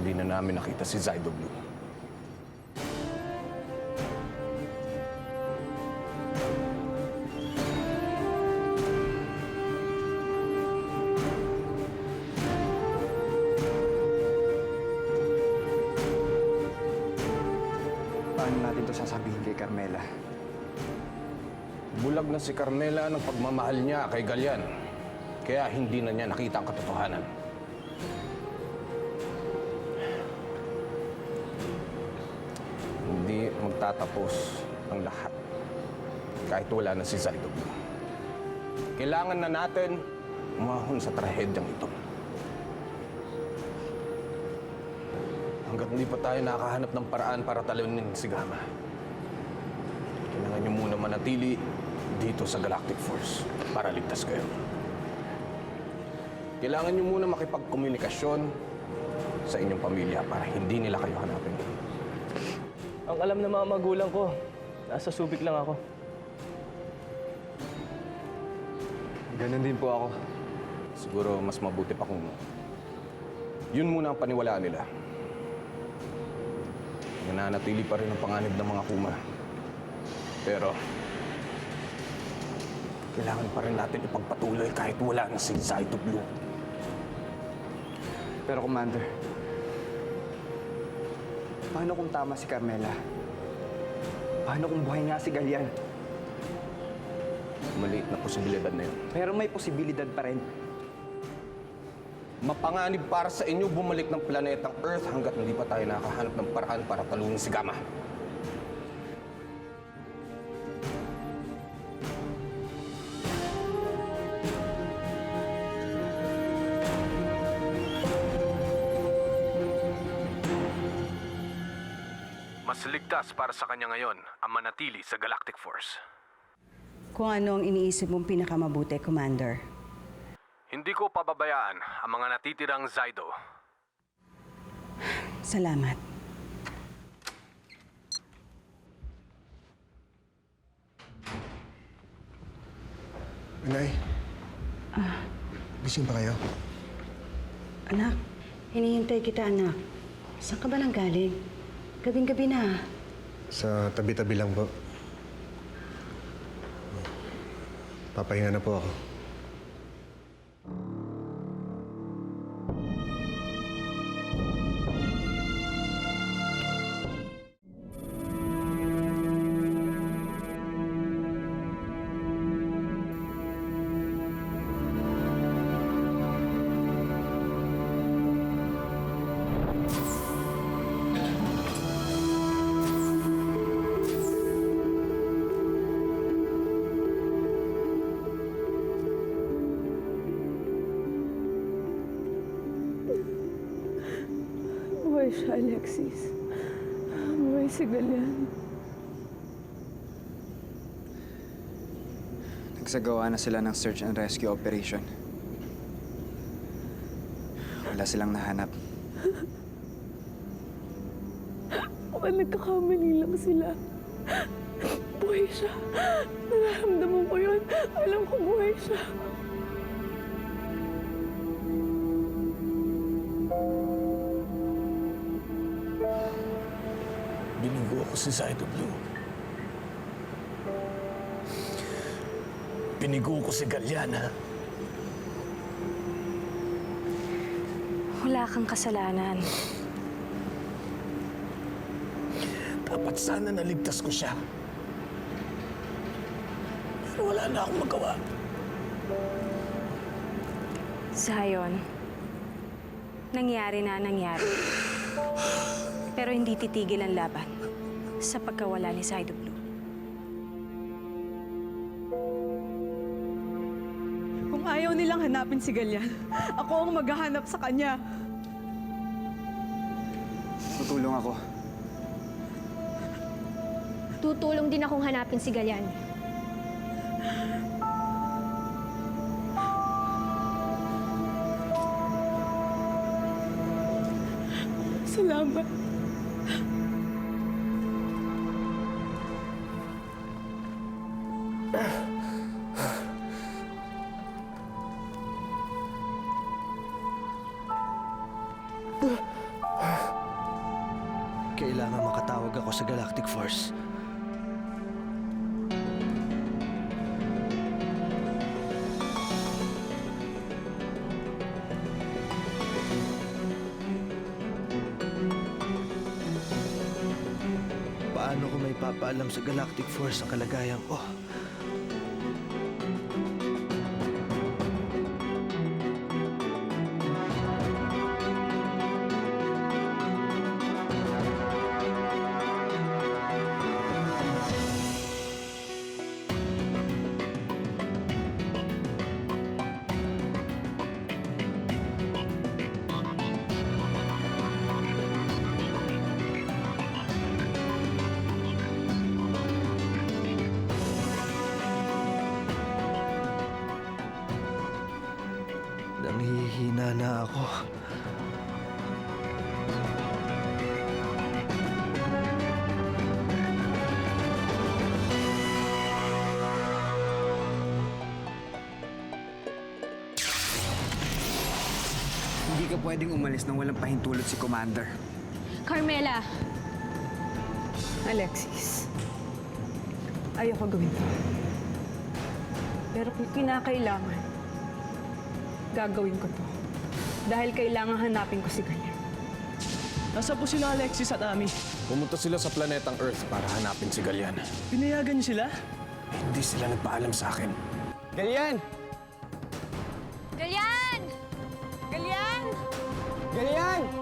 hindi na namin nakita si Zydo Blue. Paano natin to sasabihin kay Carmela? Bulag na si Carmela ng pagmamahal niya kay Galian. Kaya hindi na niya nakita ang katotohanan. Hindi magtatapos ang lahat kahit wala na si Zydo Blue. Kailangan na natin umahon sa trahedyang ito. Hanggat hindi pa tayo nakahanap ng paraan para talunin si Gamma, kailangan niyo muna manatili dito sa Galactic Force para ligtas kayo. Kailangan niyo muna makipagkomunikasyon sa inyong pamilya para hindi nila kayo hanapin. Ang alam ng mga magulang ko, nasa Subic lang ako. Ganon din po ako. Siguro mas mabuti pa kung yun muna ang paniwalaan nila. Nananatili pa rin ang panganib ng mga Kuma. Pero kailangan pa rin natin ipagpatuloy kahit wala na si Zydo Blue. Pero Commander, paano kung tama si Carmela? Paano kung buhay nga si Galian? Maliit na posibilidad na yun. Pero may posibilidad pa rin. Mapanganib para sa inyo bumalik ng planetang Earth hanggat hindi pa tayo nakahanap ng paraan para talunin si Gamma. Mas ligtas para sa kanya ngayon ang manatili sa Galactic Force. Kung ano ang iniisip mong pinakamabuti, Commander. Hindi ko pababayaan ang mga natitirang Zydo. Salamat. Inay, gising pa kayo? Anak, hinihintay kita, anak. Saan ka ba nang galing? Gabing-gabi na. Sa tabi-tabi lang po. Papahinga na po ako. Buhay siya, Alexis. Buhay si Galian. Nagsagawa na sila ng search and rescue operation. Wala silang nahanap. Baka nagkakamali lang sila. Buhay siya. Nararamdaman ko yun. Alam ko buhay siya. Binigo ako si Zydo Blue. Binigo ko si Galiana. Wala kang kasalanan. Dapat sana naligtas ko siya. Pero wala na akong magawa. Zion, nangyari na nangyari. Pero hindi titigil ang laban sa pagkawala ni Zydo Blue. Kung ayaw nilang hanapin si Galian, ako ang maghahanap sa kanya. Tutulong ako. Tutulong din akong hanapin si Galian. Salamat. makatawag ako sa Galactic Force. Paano ko may papaalam sa Galactic Force ang kalagayan ko? Nanghihina na ako. Hindi ka pwedeng umalis nang walang pahintulot si Commander. Carmela! Alexis, ayoko gawin to. Pero kung kinakailangan, gagawin ko to. Dahil kailangan hanapin ko si Galyan. Nasa po sila Alexis at Ami. Pumunta sila sa planetang Earth para hanapin si Galyan. Pinayagan niyo sila? Hindi sila nagpaalam sa akin. Galyan! Galyan! Galyan! Galyan!